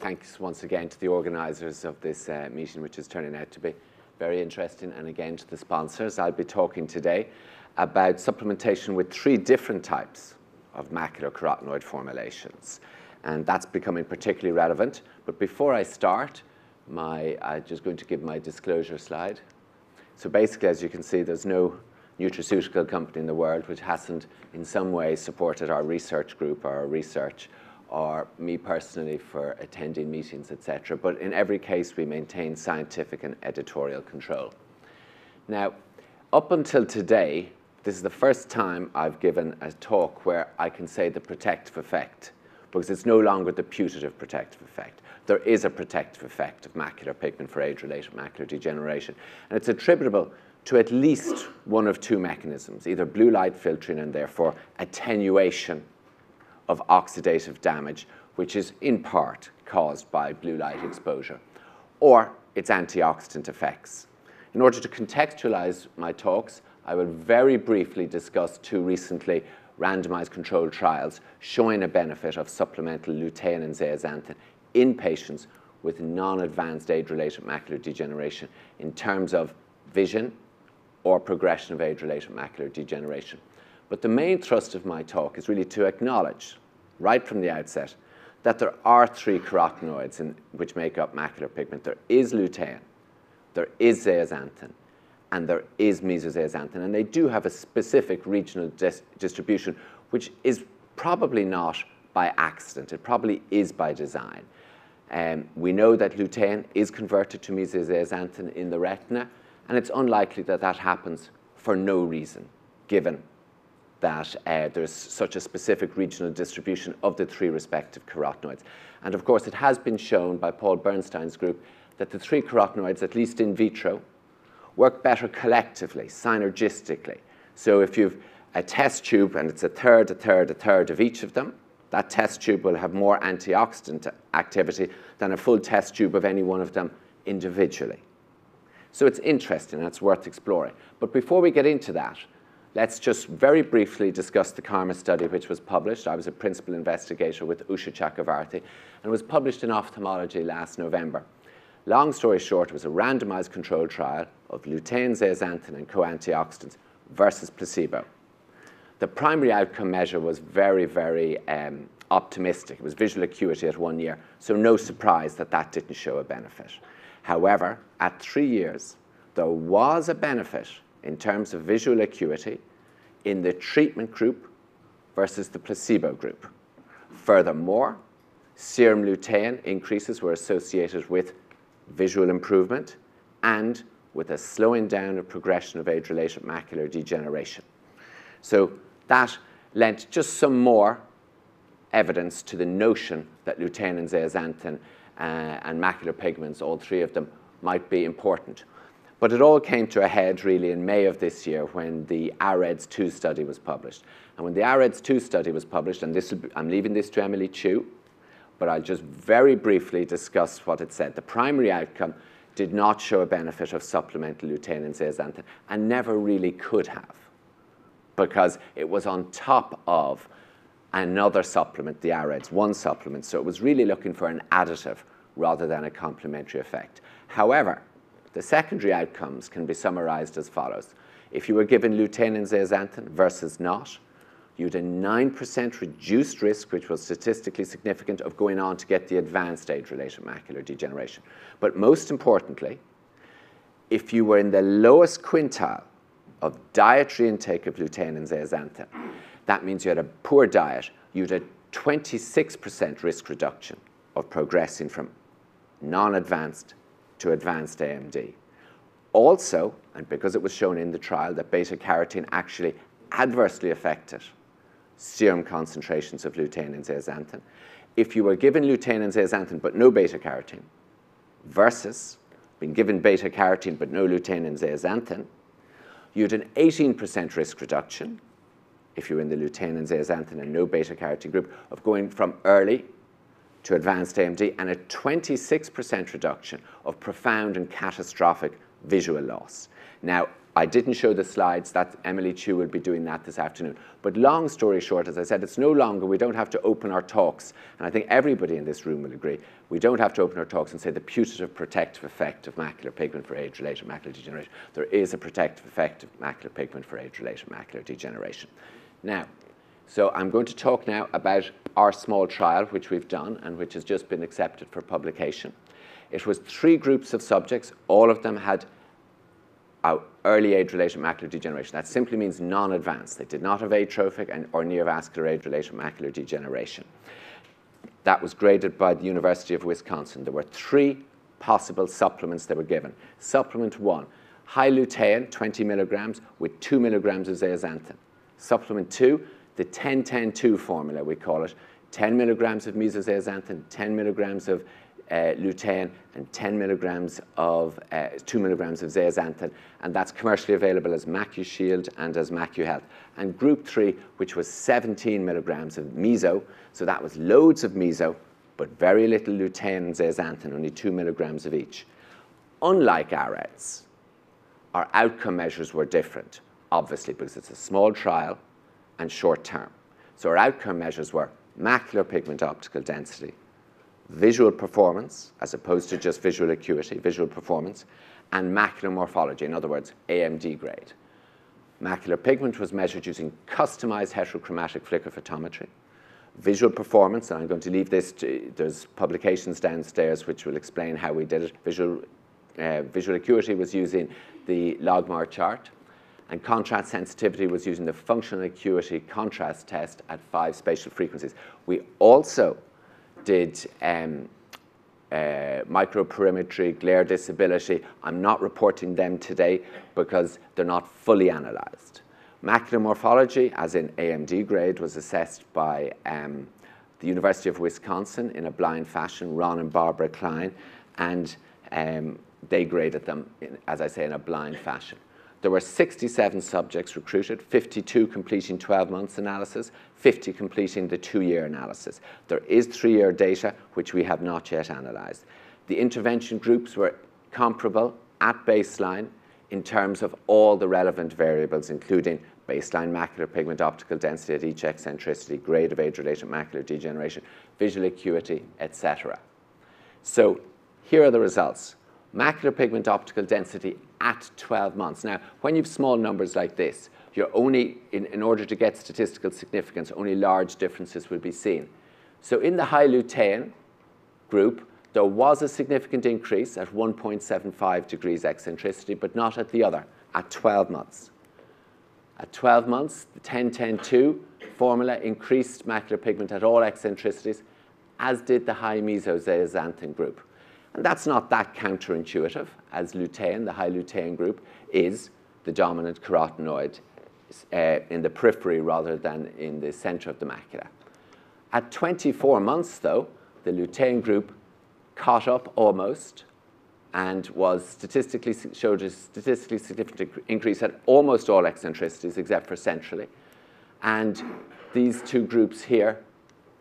thanks once again to the organisers of this meeting, which is turning out to be very interesting, and again to the sponsors. I'll be talking today about supplementation with 3 different types of macular carotenoid formulations, and that's becoming particularly relevant. But before I start, I'm just going to give my disclosure slide. So basically, as you can see, there's no nutraceutical company in the world which hasn't in some way supported our research group or our research, or me personally for attending meetings, etc. But in every case, we maintain scientific and editorial control. Now, up until today, this is the first time I've given a talk where I can say the protective effect, because it's no longer the putative protective effect. There is a protective effect of macular pigment for age-related macular degeneration, and it's attributable to at least one of 2 mechanisms, either blue light filtering and therefore attenuation of oxidative damage, which is in part caused by blue light exposure, or its antioxidant effects. In order to contextualize my talks, I will very briefly discuss 2 recently randomized controlled trials showing a benefit of supplemental lutein and zeaxanthin in patients with non-advanced age-related macular degeneration in terms of vision or progression of age-related macular degeneration. But the main thrust of my talk is really to acknowledge, right from the outset, that there are 3 carotenoids which make up macular pigment. There is lutein, there is zeaxanthin, and there is mesozeaxanthin. And they do have a specific regional distribution, which is probably not by accident. It probably is by design. We know that lutein is converted to mesozeaxanthin in the retina, and it's unlikely that that happens for no reason, given that there's such a specific regional distribution of the 3 respective carotenoids. And of course, it has been shown by Paul Bernstein's group that the 3 carotenoids, at least in vitro, work better collectively, synergistically. So if you've a test tube and it's a third of each of them, that test tube will have more antioxidant activity than a full test tube of any one of them individually. So it's interesting and it's worth exploring. But before we get into that, let's just very briefly discuss the KARMA study, which was published. I was a principal investigator with Usha Chakravarti, and was published in Ophthalmology last November. Long story short, it was a randomized controlled trial of lutein, zeaxanthin, and co-antioxidants versus placebo. The primary outcome measure was very, very optimistic. It was visual acuity at 1 year, so no surprise that that didn't show a benefit. However, at 3 years, there was a benefit in terms of visual acuity in the treatment group versus the placebo group. Furthermore, serum lutein increases were associated with visual improvement and with a slowing down of progression of age-related macular degeneration. So that lent just some more evidence to the notion that lutein and zeaxanthin and macular pigments, all 3 of them, might be important. But it all came to a head really in May of this year when the AREDS 2 study was published. And when the AREDS 2 study was published, and I'm leaving this to Emily Chu, but I'll just very briefly discuss what it said. The primary outcome did not show a benefit of supplemental lutein and zeaxanthin, and never really could have, because it was on top of another supplement, the AREDS 1 supplement. So it was really looking for an additive rather than a complementary effect. However, the secondary outcomes can be summarized as follows. If you were given lutein and zeaxanthin versus not, you had a 9% reduced risk, which was statistically significant, of going on to get the advanced age-related macular degeneration. But most importantly, if you were in the lowest quintile of dietary intake of lutein and zeaxanthin, that means you had a poor diet, you had a 26% risk reduction of progressing from non-advanced to advanced AMD. Also, and because it was shown in the trial that beta-carotene actually adversely affected serum concentrations of lutein and zeaxanthin, if you were given lutein and zeaxanthin but no beta-carotene versus being given beta-carotene but no lutein and zeaxanthin, you had an 18% risk reduction if you were in the lutein and zeaxanthin and no beta-carotene group of going from early to advanced AMD, and a 26% reduction of profound and catastrophic visual loss. Now, I didn't show the slides. That Emily Chu will be doing that this afternoon. But long story short, as I said, it's no longer, we don't have to open our talks, and I think everybody in this room will agree, we don't have to open our talks and say the putative protective effect of macular pigment for age-related macular degeneration. There is a protective effect of macular pigment for age-related macular degeneration. Now, so I'm going to talk now about our small trial, which we've done and which has just been accepted for publication. It was 3 groups of subjects. All of them had early age-related macular degeneration. That simply means non-advanced. They did not have atrophic or neovascular age-related macular degeneration. That was graded by the University of Wisconsin. There were 3 possible supplements that were given. Supplement 1, high lutein, 20 milligrams with 2 milligrams of zeaxanthin. Supplement 2, the 10-10-2 formula, we call it, 10 milligrams of mesozeaxanthin, 10 milligrams of lutein, and 10 milligrams of 2 milligrams of zeaxanthin, and that's commercially available as MacuShield and as MacuHealth. And group 3, which was 17 milligrams of meso, so that was loads of meso, but very little lutein and zeaxanthin, only 2 milligrams of each. Unlike AREDS, our outcome measures were different, obviously, because it's a small trial and short term. So our outcome measures were macular pigment optical density, visual performance, as opposed to just visual acuity, visual performance, and macular morphology, in other words, AMD grade. Macular pigment was measured using customized heterochromatic flicker photometry. Visual performance, and I'm going to leave this to, there's publications downstairs which will explain how we did it. Visual acuity was using the logMAR chart, and contrast sensitivity was using the functional acuity contrast test at 5 spatial frequencies. We also did microperimetry, glare disability. I'm not reporting them today because they're not fully analyzed. Macular morphology, as in AMD grade, was assessed by the University of Wisconsin in a blind fashion, Ron and Barbara Klein, and they graded them, as I say, in a blind fashion. There were 67 subjects recruited, 52 completing 12 months analysis, 50 completing the 2-year analysis. There is 3-year data, which we have not yet analyzed. The intervention groups were comparable at baseline in terms of all the relevant variables, including baseline macular pigment optical density at each eccentricity, grade of age-related macular degeneration, visual acuity, etc. So here are the results. Macular pigment optical density at 12 months. Now, when you have small numbers like this, you're only, in order to get statistical significance, only large differences will be seen. So in the high lutein group, there was a significant increase at 1.75 degrees eccentricity, but not at the other, at 12 months. At 12 months, the 10-10-2 formula increased macular pigment at all eccentricities, as did the high mesozeaxanthin group. And that's not that counterintuitive, as lutein, the high lutein group, is the dominant carotenoid in the periphery rather than in the center of the macula. At 24 months, though, the lutein group caught up almost and showed a statistically significant increase at almost all eccentricities except for centrally. And these 2 groups here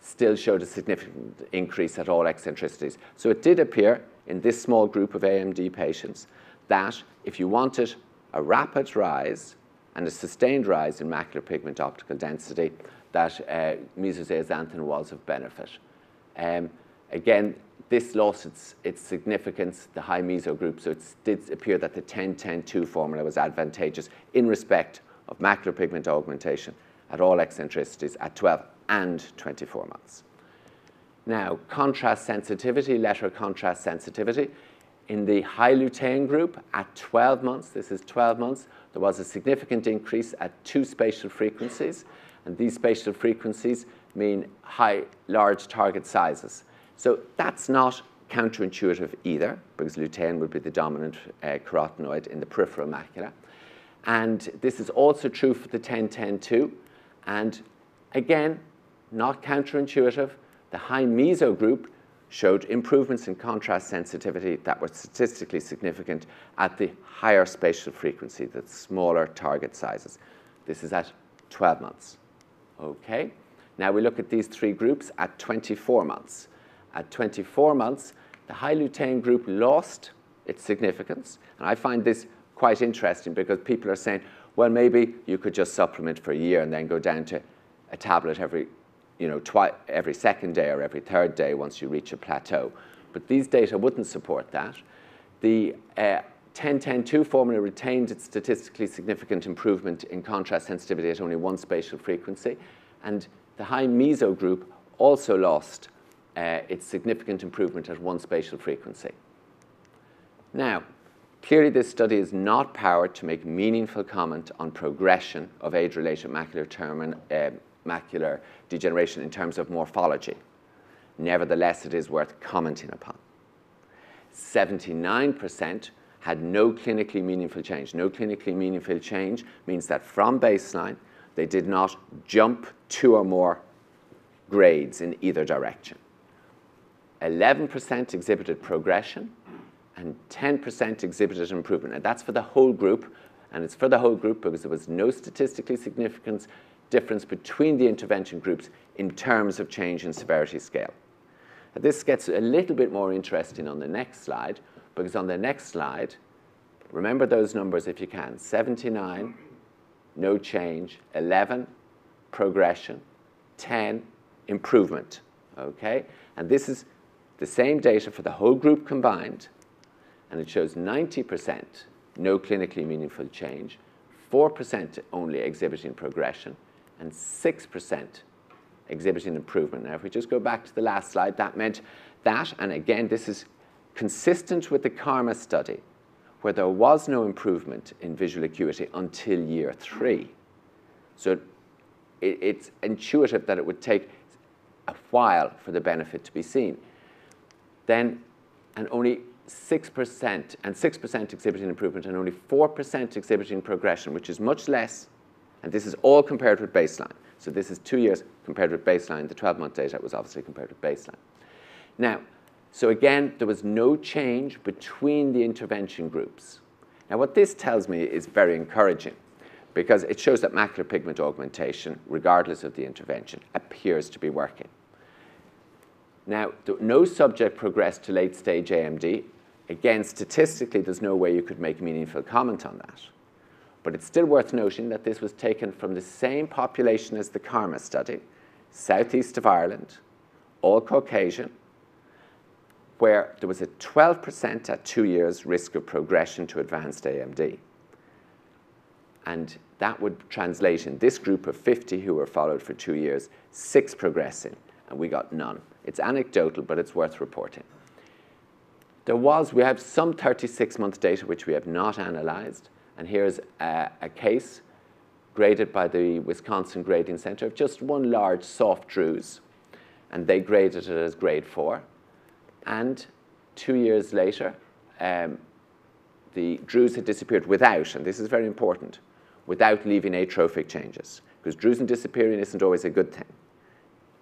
still showed a significant increase at all eccentricities. So it did appear in this small group of AMD patients that if you wanted a rapid rise and a sustained rise in macular pigment optical density, that mesozeaxanthin was of benefit. Again, this lost its significance, the high meso group, so it did appear that the 10-10-2 formula was advantageous in respect of macular pigment augmentation at all eccentricities at 12 and 24 months. Now, contrast sensitivity, letter contrast sensitivity. In the high lutein group at 12 months, this is 12 months, there was a significant increase at 2 spatial frequencies, and these spatial frequencies mean large target sizes. So that's not counterintuitive either, because lutein would be the dominant carotenoid in the peripheral macula. And this is also true for the 10-10-2. And again, not counterintuitive, the high meso group showed improvements in contrast sensitivity that were statistically significant at the higher spatial frequency, the smaller target sizes. This is at 12 months. Okay. Now we look at these 3 groups at 24 months. At 24 months, the high lutein group lost its significance. And I find this quite interesting because people are saying, well, maybe you could just supplement for a year and then go down to a tablet every, every second day or every third day once you reach a plateau. But these data wouldn't support that. The 10-10-2 formula retained its statistically significant improvement in contrast sensitivity at only one spatial frequency. And the high meso group also lost its significant improvement at one spatial frequency. Now, clearly this study is not powered to make meaningful comment on progression of age-related macular degeneration in terms of morphology. Nevertheless, it is worth commenting upon. 79% had no clinically meaningful change. No clinically meaningful change means that from baseline, they did not jump 2 or more grades in either direction. 11% exhibited progression, and 10% exhibited improvement. And that's for the whole group, and it's for the whole group because there was no statistically significant difference between the intervention groups in terms of change in severity scale. And this gets a little bit more interesting on the next slide, because on the next slide, remember those numbers if you can. 79, no change. 11, progression. 10, improvement. Okay? And this is the same data for the whole group combined, and it shows 90% no clinically meaningful change, 4% only exhibiting progression, and 6% exhibiting improvement. Now, if we just go back to the last slide, that meant that, and again, this is consistent with the KARMA study, where there was no improvement in visual acuity until year 3. So it's intuitive that it would take a while for the benefit to be seen. Then, and only 6% exhibiting improvement, and only 4% exhibiting progression, which is much less. And this is all compared with baseline. So this is 2 years compared with baseline. The 12-month data was obviously compared with baseline. Now, so again, there was no change between the intervention groups. Now, what this tells me is very encouraging, because it shows that macular pigment augmentation, regardless of the intervention, appears to be working. Now, no subject progressed to late-stage AMD. Again, statistically, there's no way you could make meaningful comment on that. But it's still worth noting that this was taken from the same population as the KARMA study, southeast of Ireland, all Caucasian, where there was a 12% at 2 years risk of progression to advanced AMD. And that would translate in this group of 50 who were followed for 2 years, 6 progressing, and we got none. It's anecdotal, but it's worth reporting. We have some 36-month data which we have not analyzed, and here's a case graded by the Wisconsin Grading Center of just one large soft druze, and they graded it as grade 4. And 2 years later, the druze had disappeared without, and this is very important, without leaving atrophic changes, because drusen disappearing isn't always a good thing.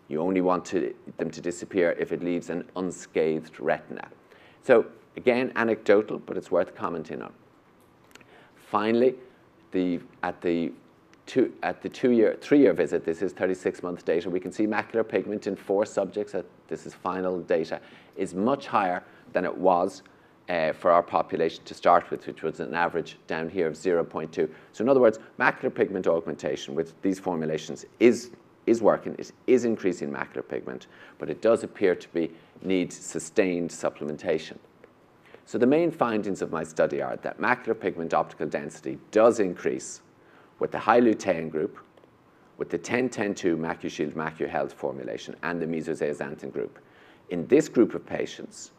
You only want them to disappear if it leaves an unscathed retina. So again, anecdotal, but it's worth commenting on. Finally, at the 3-year visit, this is 36-month data, we can see macular pigment in 4 subjects, this is final data, is much higher than it was for our population to start with, which was an average down here of 0.2. So in other words, macular pigment augmentation with these formulations is working. It is increasing macular pigment, but it does appear to need sustained supplementation. So the main findings of my study are that macular pigment optical density does increase with the high lutein group, with the 10-10-2 MacuShield MacuHealth formulation, and the mesozeaxanthin group. In this group of patients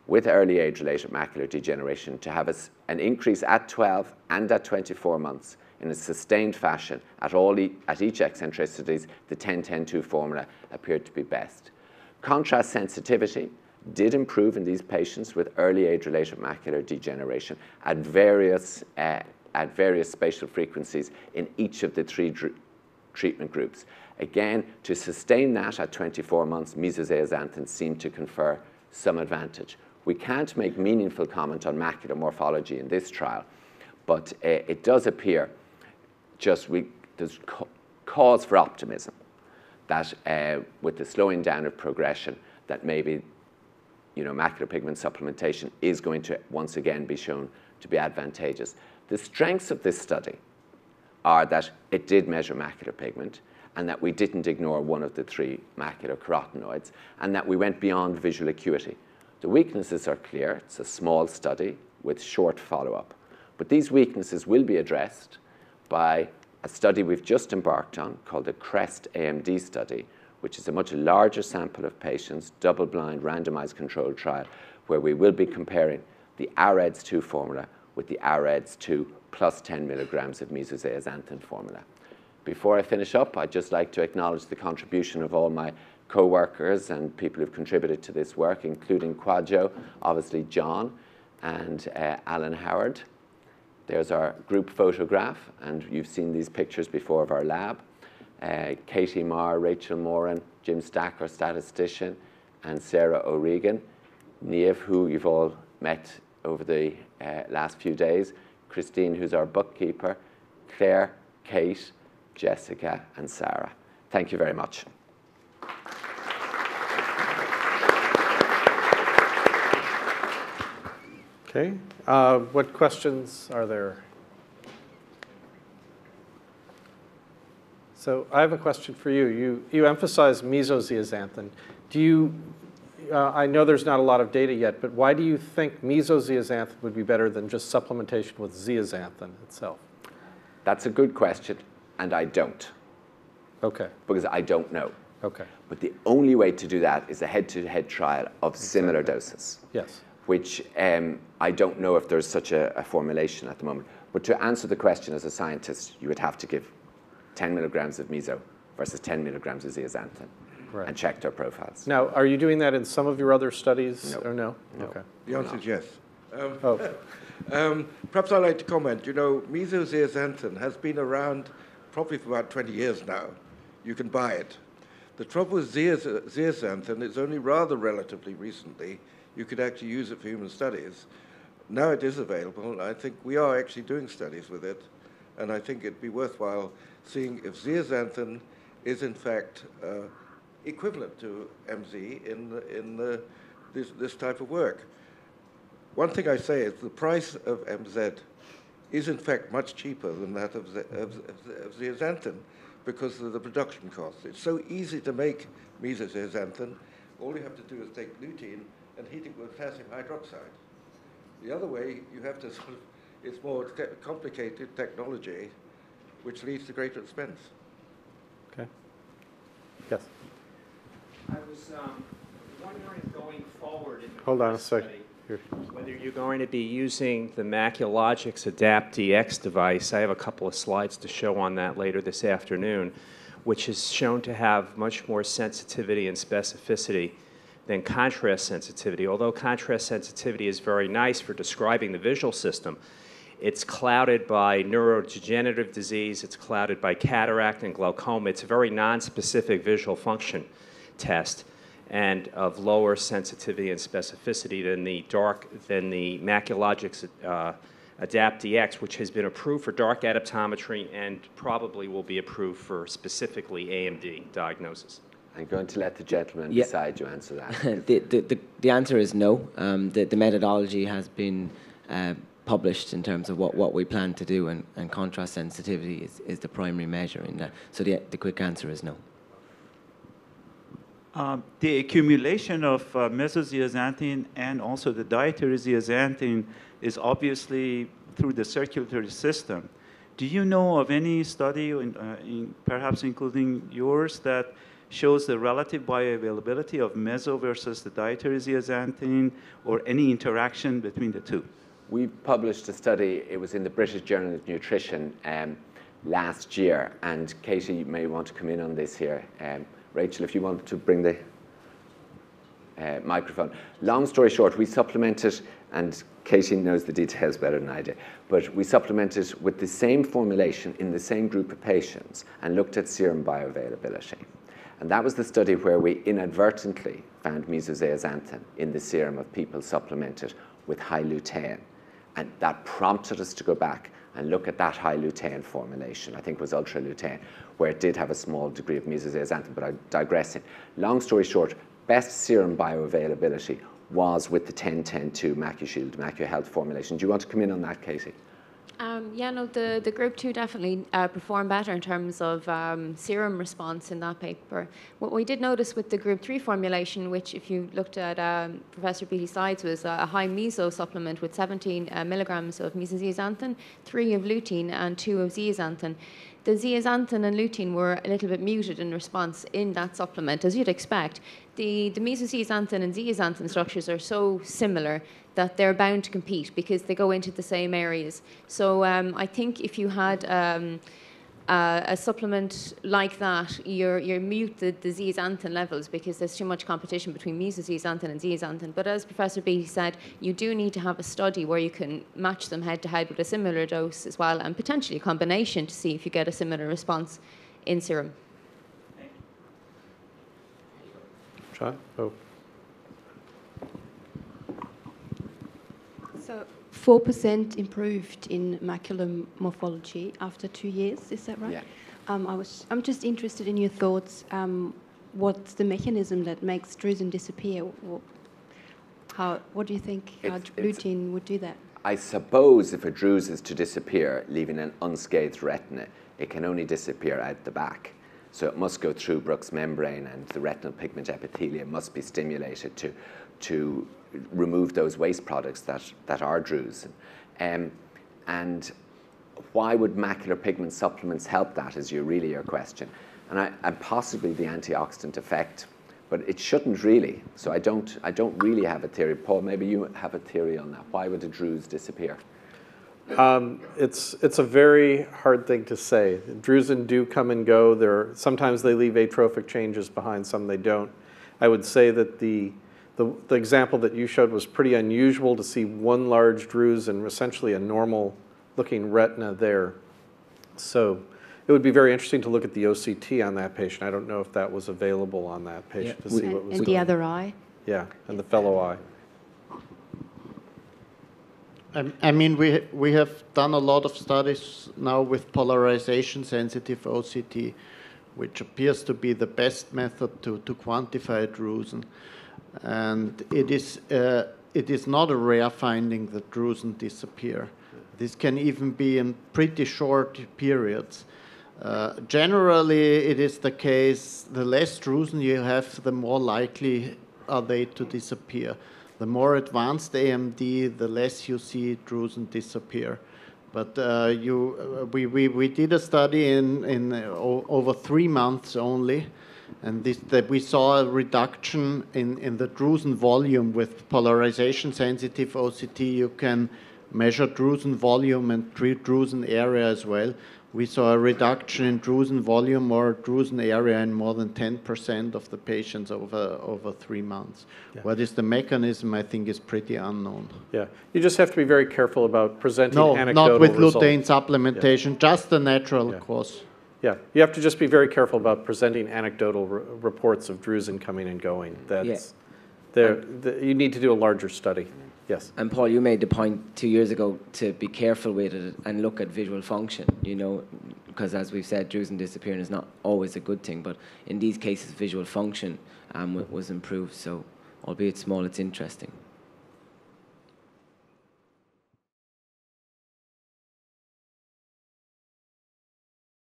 with early age-related macular degeneration, to have an increase at 12 and at 24 months in a sustained fashion at each eccentricities, the 10-10-2 formula appeared to be best. Contrast sensitivity did improve in these patients with early age-related macular degeneration at various spatial frequencies in each of the 3 treatment groups. Again, to sustain that at 24 months, mesozeaxanthin seemed to confer some advantage. We can't make meaningful comment on macular morphology in this trial, but it does appear there's cause for optimism that with the slowing down of progression, that maybe macular pigment supplementation is going to once again be shown to be advantageous. The strengths of this study are that it did measure macular pigment, and that we didn't ignore one of the 3 macular carotenoids, and that we went beyond visual acuity. The weaknesses are clear. It's a small study with short follow-up. But these weaknesses will be addressed by a study we've just embarked on called the CREST AMD study, which is a much larger sample of patients, double-blind, randomized controlled trial, where we will be comparing the AREDS 2 formula with the AREDS 2 plus 10 milligrams of mesozeaxanthin formula. Before I finish up, I'd just like to acknowledge the contribution of all my co-workers and people who've contributed to this work, including Quadjo, obviously John, and Alan Howard. There's our group photograph, and you've seen these pictures before of our lab. Katie Marr, Rachel Moran, Jim Stack, our statistician, and Sarah O'Regan. Niamh, who you've all met over the last few days. Christine, who's our bookkeeper. Claire, Kate, Jessica, and Sarah. Thank you very much. Okay. What questions are there? So I have a question for you. You emphasize mesozeaxanthin. I know there's not a lot of data yet, but why do you think mesozeaxanthin would be better than just supplementation with zeaxanthin itself? That's a good question, and I don't. Okay. Because I don't know. Okay. But the only way to do that is a head-to-head trial of similar doses. Yes. Which I don't know if there's such a formulation at the moment. But to answer the question as a scientist, you would have to give 10 milligrams of meso versus 10 milligrams of zeaxanthin, right, and check their profiles. Now, are you doing that in some of your other studies? No. Or no? No. Okay. The answer is yes. Perhaps I'd like to comment. Mesozeaxanthin has been around probably for about 20 years now. You can buy it. The trouble with zeaxanthin is only rather relatively recently you could actually use it for human studies. Now it is available, and I think we are actually doing studies with it, and I think it'd be worthwhile seeing if zeaxanthin is in fact equivalent to MZ in this type of work. One thing I say is the price of MZ is in fact much cheaper than that of zeaxanthin because of the production costs. It's so easy to make mesozeaxanthin. All you have to do is take lutein and heat it with potassium hydroxide. The other way, you have to it's more complicated technology, which leads to greater expense. Okay. Yes. I was wondering going forward in the Hold on a second. whether you're going to be using the Maculogics AdaptDX device. I have a couple of slides to show on that later this afternoon, which is shown to have much more sensitivity and specificity than contrast sensitivity. Although contrast sensitivity is very nice for describing the visual system, it's clouded by neurodegenerative disease, it's clouded by cataract and glaucoma. It's a very non-specific visual function test and of lower sensitivity and specificity than the Maculogics AdaptDX, which has been approved for dark adaptometry and probably will be approved for specifically AMD diagnosis. I'm going to let the gentleman beside you answer that. The answer is no. The methodology has been published in terms of what we plan to do, and contrast sensitivity is the primary measure in that. So the quick answer is no. The accumulation of mesozeaxanthin and also the dietary zeaxanthin is obviously through the circulatory system. Do you know of any study, perhaps including yours, that shows the relative bioavailability of meso versus the dietary zeaxanthin, or any interaction between the two? We published a study, it was in the British Journal of Nutrition last year, and Katie may want to come in on this here. Rachel, if you want to bring the microphone. Long story short, we supplemented, and Katie knows the details better than I do, but we supplemented with the same formulation in the same group of patients and looked at serum bioavailability. And that was the study where we inadvertently found mesozeaxanthin in the serum of people supplemented with high lutein. And that prompted us to go back and look at that high lutein formulation, I think it was ultra lutein, where it did have a small degree of mesozeaxanthin, but I'm digressing. Long story short, best serum bioavailability was with the 10-10-2 MacuShield, MacuHealth formulation. Do you want to come in on that, Katie? Yeah, no, the group 2 definitely performed better in terms of serum response in that paper. What we did notice with the group 3 formulation, which if you looked at Professor Beatty's slides, was a high meso supplement with 17 milligrams of mesozeaxanthin, 3 of lutein, and 2 of zeaxanthin. The zeaxanthin and lutein were a little bit muted in response in that supplement, as you'd expect. The mesozeaxanthin and zeaxanthin structures are so similar that they're bound to compete because they go into the same areas. So I think if you had a supplement like that, you mute the zeaxanthin levels because there's too much competition between mesozeaxanthin and zeaxanthin. But as Professor Beatty said, you do need to have a study where you can match them head-to-head with a similar dose as well, and potentially a combination to see if you get a similar response in serum. Sean? Oh. So 4% improved in macular morphology after 2 years, is that right? Yeah. I'm just interested in your thoughts. What's the mechanism that makes drusen disappear? What do you think lutein would do that? I suppose if a druse is to disappear, leaving an unscathed retina, it can only disappear out the back. So it must go through Bruch's membrane, and the retinal pigment epithelium must be stimulated to remove those waste products that are drusen. And why would macular pigment supplements help that is really your question. And possibly the antioxidant effect, but it shouldn't really. So I don't really have a theory. Paul, maybe you have a theory on that. Why would a druse disappear? It's a very hard thing to say. Drusen do come and go. Sometimes they leave atrophic changes behind, some they don't. I would say that the example that you showed was pretty unusual to see one large druse and essentially a normal looking retina there. So it would be very interesting to look at the OCT on that patient. I don't know if that was available on that patient to see what was and going the on. other eye? Yeah, and the fellow eye. I mean, we have done a lot of studies now with polarization-sensitive OCT, which appears to be the best method to quantify drusen. And it is not a rare finding that drusen disappear. This can even be in pretty short periods. Generally, it is the case, the less drusen you have, the more likely are they to disappear. The more advanced AMD, the less you see drusen disappear. But we did a study in over 3 months only, and we saw a reduction in the drusen volume with polarization-sensitive OCT. You can measure drusen volume and treat drusen area as well. We saw a reduction in drusen volume or drusen area in more than 10% of the patients over 3 months. Yeah. What is the mechanism, I think, is pretty unknown. Yeah, you just have to be very careful about presenting anecdotal not with results. lutein supplementation, just the natural course. Yeah, you have to just be very careful about presenting anecdotal reports of drusen coming and going. You need to do a larger study. Yes. And Paul, you made the point 2 years ago to be careful with it and look at visual function, because as we've said, drusen disappearing is not always a good thing, but in these cases, visual function was improved, so albeit small, it's interesting.